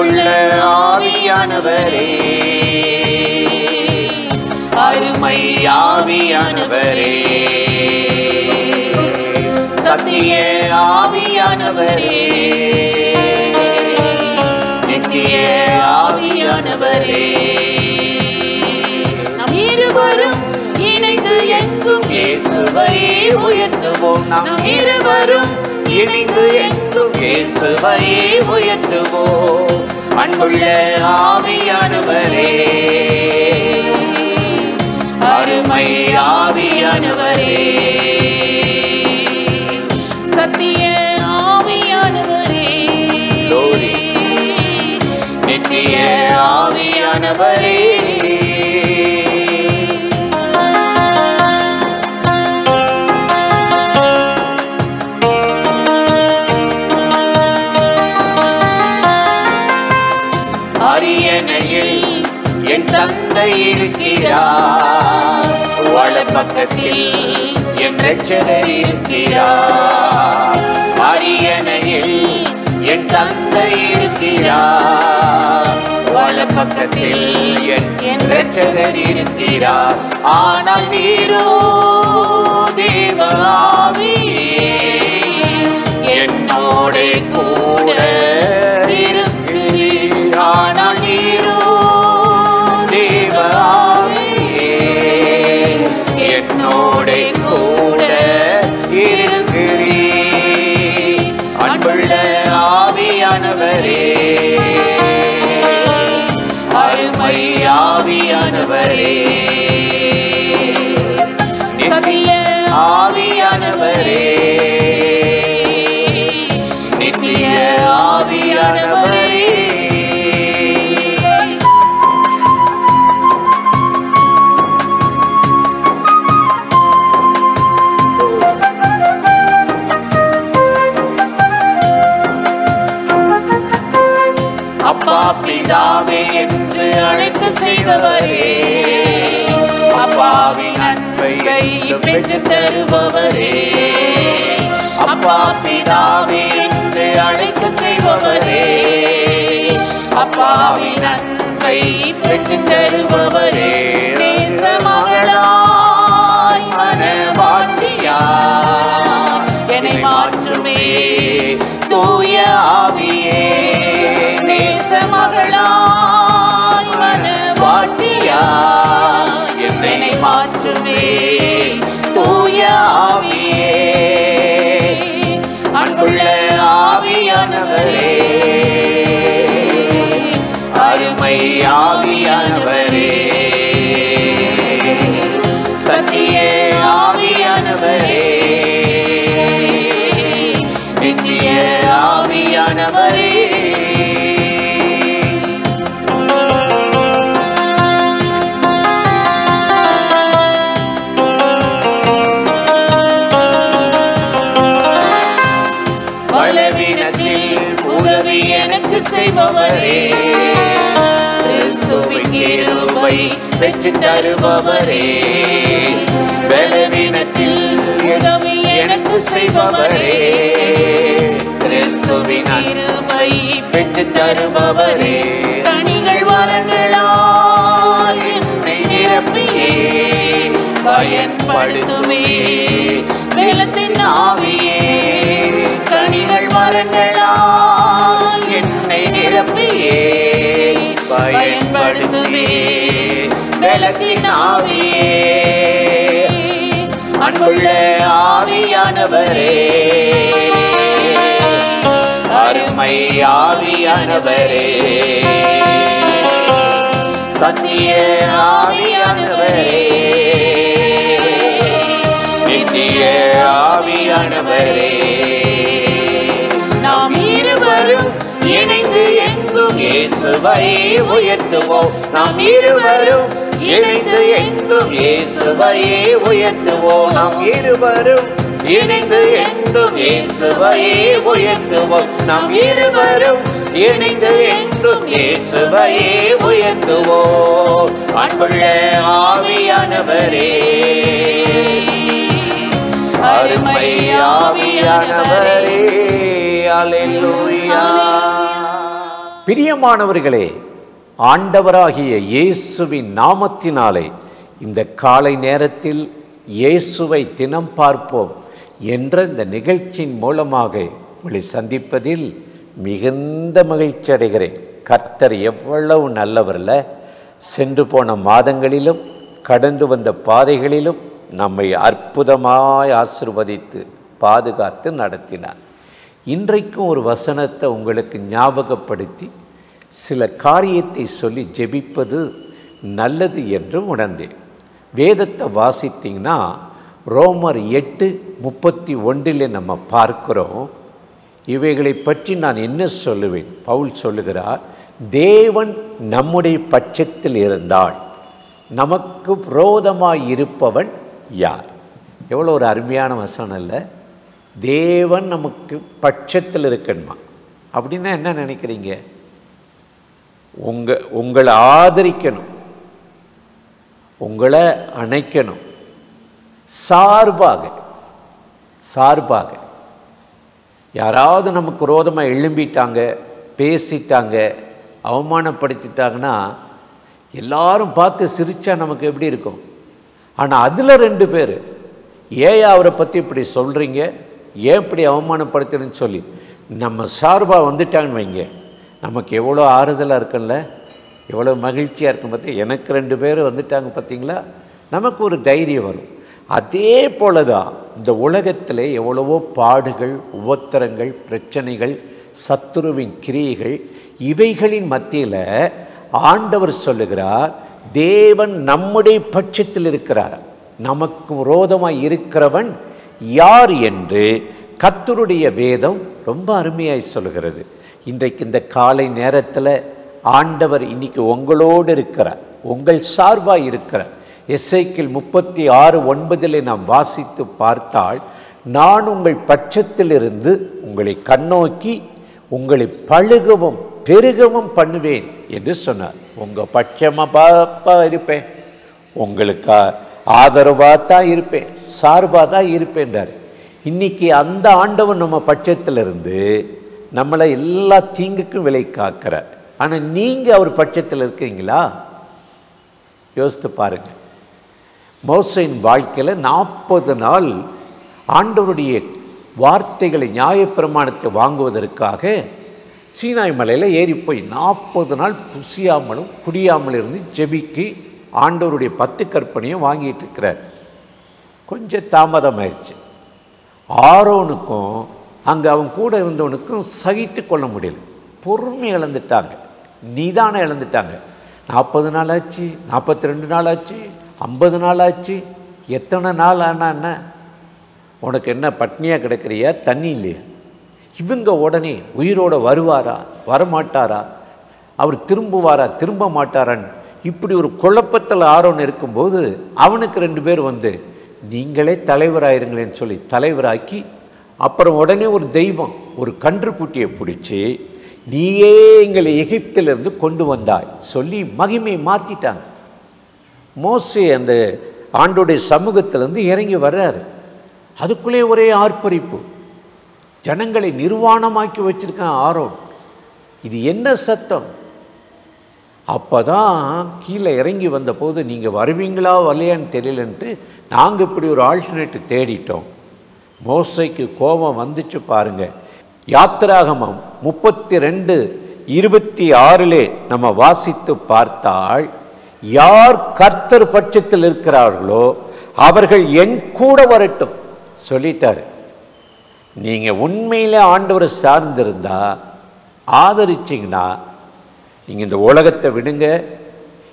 அன்புள்ள ஆவியானவரே, அருமை ஆவியானவரே, சத்திய ஆவியானவரே, நித்திய ஆவியானவரே, நாம் இருவரும் இணைந்து எங்கும் இயேசுவை உயர்த்துவோம். நாம் இருவரும் இணைந்து எங்கும் இயேசுவை உயர்த்துவோம். அன்புள்ள ஆவியானவரே, அருமை ஆவியானவரே, சத்திய ஆவியானவரே, நித்திய ஆவியானவரே, அரியணையில் என் தந்தை இருக்கிறார், வலப்பக்கத்தில் என் இரட்சகர் இருக்கிறார். அரியணையில் என் தந்தை இருக்கிறார், வலப்பக்கத்தில் என் இரட்சகர் இருக்கிறார். ஆனால் நீரோ தேவ ஆவியே என்னோடு கூட இருக்கிறீர். ஆனால் நீரோ தேவ ஆவியே என்னோடு கூட இருக்கிறீர். அன்புள்ள ஆவியானவரே, அருமை ஆவியானவரே, சத்திய ஆவியானவரே, நித்திய ஆவியானவரே, அப்பா பிதாவே என்று அழைத்து செய்தவரே, அப்பாவின் அன்பை பெற்று தருபவரே, அப்பா பிதாவே என்று அழைத்து செய்பவரே, அப்பாவின் அன்பை பெற்று தருபவரே, நேச மகளாய் மனவாட்டியாய் என்னை மாற்றுமே தூய ஆவியே, நேச மகளாய் மனவாட்டியாய் என்னை மாற்றுமே தூய ஆவியே. அன்புள்ள ஆவியானவரே, அருமை ஆவியானவரே, சத்திய ஆவியானவரே, நித்திய ஆவியானவரே, பலவீனத்தில் உதவி எனக்கு செய்பவரே, கிறிஸ்துவின் கிருபை பெற்று தருபவரே, பலவீனத்தில் உதவி எனக்கு செய்பவரே, கிறிஸ்துவின் கிருபை பெற்று தருபவரே, கனிகள் வரங்களால் என்னை நிரப்பியே பயன்படுத்துவே வேலத்தின் ஆவியே, கனிகள் மரங்களால் என்னை நிரப்பியே பயன்படுத்துவே வேலத்தின் ஆவியே. அன்புள்ள ஆவியானவரே, அருமை ஆவியானவரே, சத்திய ஆவியானவரே, நித்திய ஆவியானவரே, நாம் இருவரும் இணைந்து எங்கும் இயேசுவை உயர்த்துவோம். நாம் இருவரும் இணைந்து எங்கும் இயேசுவை உயர்த்துவோம். நாம் இருவரும் இணைந்து எங்கும் இயேசுவை உயர்த்துவோம். நாம் இருவரும் இணைந்து எங்கும் இயேசுவை உயர்த்துவோம். அன்புள்ள ஆவியானவரே, அருமை ஆவியானவரே, அல்லேலூயா. பிரியமானவர்களே, ஆண்டவராகிய இயேசுவின் நாமத்தினாலே இந்த காலை நேரத்தில் இயேசுவை தினம் பார்ப்போம் என்ற இந்த நிகழ்ச்சியின் மூலமாக உங்களை சந்திப்பதில் மிகுந்த மகிழ்ச்சி அடைகிறேன். கர்த்தர் எவ்வளவு நல்லவர்ல. சென்று போன மாதங்களிலும் கடந்து வந்த பாதைகளிலும் நம்மை அற்புதமாய் ஆசீர்வதித்து பாதுகாத்து நடத்தினார். இன்றைக்கும் ஒரு வசனத்தை உங்களுக்கு ஞாபகப்படுத்தி சில காரியத்தை சொல்லி ஜெபிப்பது நல்லது என்று உணர்ந்தேன். வேதத்தை வாசித்தீங்கன்னா ரோமர் 8:31 நம்ம பார்க்கிறோம். இவைகளை பற்றி நான் என்ன சொல்லுவேன்? பவுல் சொல்லுகிறார், தேவன் நம்முடைய பட்சத்தில் இருந்தால் நமக்கு விரோதமாய் இருப்பவன் யார்? எவ்வளோ ஒரு அருமையான வசனம் இல்லை? தேவன் நமக்கு பட்சத்தில் இருக்கணுமா? அப்படின்னா என்ன நினைக்கிறீங்க? உங்களை ஆதரிக்கணும், உங்களை அணைக்கணும், சார்பாக யாராவது நமக்கு விரோதமாக எழும்பிட்டாங்க, பேசிட்டாங்க, அவமானப்படுத்திட்டாங்கன்னா எல்லாரும் பார்த்து சிரித்தா நமக்கு எப்படி இருக்கும்? ஆனால் அதில் 2 பேர், ஏன் அவரை பற்றி இப்படி சொல்கிறீங்க, ஏன் இப்படி அவமானப்படுத்துறேன்னு சொல்லி நம்ம சார்பாக வந்துட்டாங்கன்னு வைங்க, நமக்கு எவ்வளோ ஆறுதலாக இருக்குல்ல, எவ்வளோ மகிழ்ச்சியாக இருக்கும். பார்த்து எனக்கு 2 பேர் வந்துட்டாங்க பார்த்தீங்களா, நமக்கு ஒரு தைரியம் வரும். அதே போல தான் இந்த உலகத்தில் எவ்வளவோ பாடுகள், உபத்திரங்கள், பிரச்சனைகள், சத்துருவின் கிரியைகள், இவைகளின் மத்தியில் ஆண்டவர் சொல்லுகிறார், தேவன் நம்முடைய பட்சத்தில் இருக்கிறார், நமக்கு விரோதமாக இருக்கிறவன் யார் என்று கர்த்தருடைய வேதம் ரொம்ப அருமையாய் சொல்கிறது. இன்றைக்கு இந்த காலை நேரத்தில் ஆண்டவர் இன்னைக்கு உங்களோடு இருக்கிறார், உங்கள் சார்பாக இருக்கிறார். எசேக்கியேல் 36:9 நாம் வாசித்து பார்த்தால், நான் உங்கள் பட்சத்திலிருந்து உங்களை கண்ணோக்கி உங்களை பழுகவும் பெருகவும் பண்ணுவேன் என்று சொன்னார். உங்கள் பட்சமாக இருப்பேன், உங்களுக்கு ஆதரவாக தான் இருப்பேன், சார்பாக தான் இருப்பேன்றார். இன்னைக்கு அந்த ஆண்டவன் நம்ம பட்சத்திலிருந்து நம்மளை எல்லா தீங்குக்கும் விலை காக்கிறார். ஆனால் நீங்கள் அவர் பட்சத்தில் இருக்கீங்களா? யோசித்து பாருங்கள். மோசேயின் வாழ்க்கையில் 40 நாள் ஆண்டவருடைய வார்த்தைகளை, நியாயப்பிரமாணத்தை வாங்குவதற்காக சீனாய் மலையில் ஏறி போய் 40 நாள் புசியாமலும் குடியாமல் இருந்து ஜெபிக்கு ஆண்டவருடைய 10 கற்பனையும் வாங்கிட்டு இருக்கிறார். கொஞ்சம் தாமதமாயிடுச்சு. ஆரோனுக்கும் அங்கே அவன் கூட இருந்தவனுக்கும் சகித்து கொள்ள முடியல, பொறுமை இழந்துட்டாங்க, நிதானம் இழந்துட்டாங்க. 40 நாள் ஆச்சு, 42 நாள் ஆச்சு, 50 நாள் ஆச்சு. எத்தனை நாள் ஆனா என்ன? உனக்கு என்ன பட்னியாக கிடக்கிறியா? தண்ணி இல்லையா? இவங்க உடனே உயிரோடு வருவாரா, வரமாட்டாரா, அவர் திரும்புவாரா, திரும்ப மாட்டாரான்னு இப்படி ஒரு குழப்பத்தில் ஆரோன் இருக்கும்போது அவனுக்கு 2 பேர் வந்து நீங்களே தலைவராயிருங்களேன்னு சொல்லி தலைவராக்கி, அப்புறம் உடனே ஒரு தெய்வம் ஒரு கன்றுக்குட்டியை பிடிச்சி, நீயே எங்களை எகிப்திலிருந்து கொண்டு வந்தாய் சொல்லி மகிமையை மாற்றிட்டாங்க. மோசே அந்த ஆண்டோடைய சமூகத்திலேருந்து இறங்கி வர்றாரு. அதுக்குள்ளே ஒரே ஆர்ப்பரிப்பு, ஜனங்களை நிர்வாணமாக்கி வச்சிருக்கான் ஆரோன். இது என்ன சத்தம்? அப்போ தான் கீழே இறங்கி வந்தபோது, நீங்கள் வருவீங்களா வரலையான்னு தெரியலன்ட்டு நாங்கள் இப்படி ஒரு ஆல்டர்னேட்டிவ் தேடிட்டோம். மோசைக்கு கோபம் வந்துச்சு பாருங்க. யாத்திராகமம் 32:26 நம்ம வாசித்து பார்த்தால், யார் கர்த்தர் பட்சத்தில் இருக்கிறார்களோ அவர்கள் என் கூட வரட்டும் சொல்லிட்டாரு. நீங்கள் உண்மையிலே ஆண்டவரை சார்ந்திருந்தா, ஆதரிச்சிங்கன்னா, நீங்கள் இந்த உலகத்தை விடுங்க,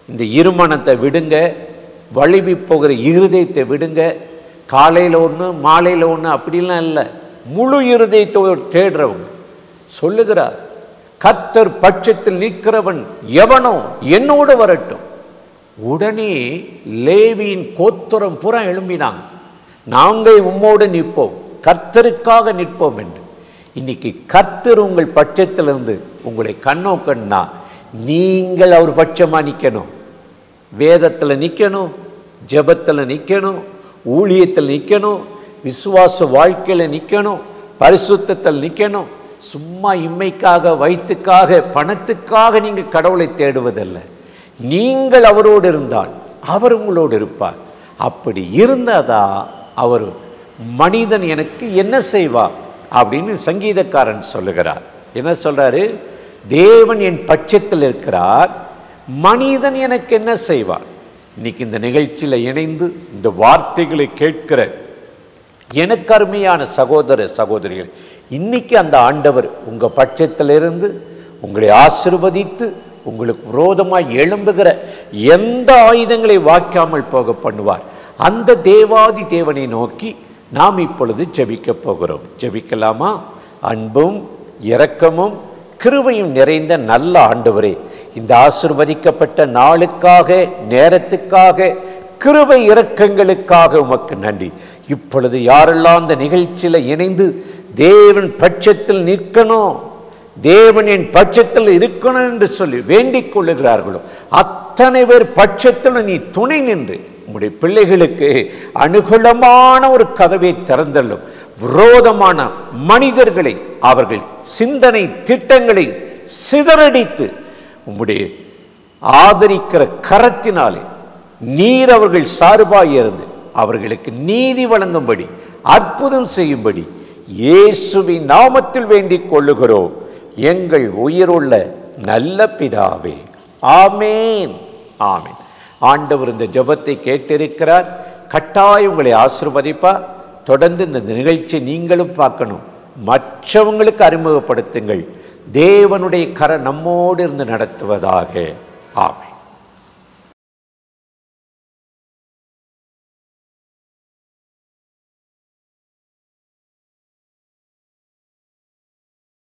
இந்த இருமனத்தை விடுங்க, வழுவி போகிற இருதயத்தை விடுங்க. காலையில் ஒன்று மாலையில் ஒன்று அப்படிலாம் இல்லை, முழு இருதயத்தை தேடுறவங்க சொல்லுகிறார், கர்த்தர் பட்சத்தில் நிற்கிறவன் எவனோ என்னோடு வரட்டும். உடனே லேவியின் கோத்திரம் பூரா எழும்பினாங்க, நாங்கள் உம்மோடு நிற்போம், கர்த்தருக்காக நிற்போம் என்று. இன்னைக்கு கர்த்தர் உங்கள் பட்சத்திலிருந்து உங்களை கண்ணோக்கன்னா நீங்கள் அவர் பட்சமாக நிற்கணும். வேதத்தில் நிற்கணும், ஜெபத்தில் நிற்கணும், ஊழியத்தில் நிற்கணும், விசுவாச வாழ்க்கையில் நிற்கணும், பரிசுத்தத்தில் நிற்கணும், சும்மா இம்மைக்காக, வயிற்றுக்காக, பணத்துக்காக நீங்கள் கடவுளை தேடுவதல்ல. நீங்கள் அவரோடு இருந்தால் அவர் உங்களோடு இருப்பார். அப்படி இருந்தாதான் அவர் மனிதன் எனக்கு என்ன செய்வார் அப்படின்னு சங்கீதக்காரன் சொல்லுகிறார். என்ன சொல்றாரு? தேவன் என் பட்சத்தில் இருக்கிறார், மனிதன் எனக்கு என்ன செய்வார். இன்னைக்கு இந்த நிகழ்ச்சியில் இணைந்து இந்த வார்த்தைகளை கேட்கிற எனக்கு அருமையான சகோதர சகோதரிகள், இன்னைக்கு அந்த ஆண்டவர் உங்கள் பட்சத்திலிருந்து உங்களை ஆசீர்வதித்து உங்களுக்கு விரோதமாய் எழும்புகிற எந்த ஆயுதங்களை வாய்க்காமல் போக பண்ணுவார். அந்த தேவாதி தேவனை நோக்கி நாம் இப்பொழுது ஜெபிக்க போகிறோம். ஜெபிக்கலாமா? அன்பும் இரக்கமும் கிருபையும் நிறைந்த நல்ல ஆண்டவரே, இந்த ஆசீர்வதிக்கப்பட்ட நாளுக்காக, நேரத்துக்காக, கிருபை இரக்கங்களுக்காக உமக்கு நன்றி. இப்பொழுது யாரெல்லாம் இந்த நிகழ்ச்சியில் இணைந்து தேவன் பட்சத்தில் நிற்கணும், தேவன் என் பட்சத்தில் இருக்கணும் என்று சொல்லி வேண்டிக் கொள்ளுகிறார்களோ அத்தனை பேர் பட்சத்தில் நீ துணை நின்று உம்முடைய பிள்ளைகளுக்கு அனுகூலமான ஒரு கதவை திறந்தள்ளும். விரோதமான மனிதர்களை, அவர்கள் சிந்தனை திட்டங்களை சிதறடித்து உம்முடைய ஆதரிக்கிற கரத்தினாலே நீர் அவர்கள் சார்பாக இருந்து அவர்களுக்கு நீதி வழங்கும்படி, அற்புதம் செய்யும்படி இயேசுவின் நாமத்தில் வேண்டிக் கொள்ளுகிறோம் எங்கள் உயிருள்ள நல்ல பிதாவே. ஆமேன், ஆமேன். ஆண்டவர் இந்த ஜெபத்தை கேட்டிருக்கிறார். கட்டாயம் உங்களை ஆசீர்வதிப்பார். தொடர்ந்து இந்த நிகழ்ச்சியை நீங்களும் பார்க்கணும், மற்றவங்களுக்கு அறிமுகப்படுத்துங்கள். தேவனுடைய கரம் நம்மோடு இருந்து நடத்துவதாக. ஆமென்.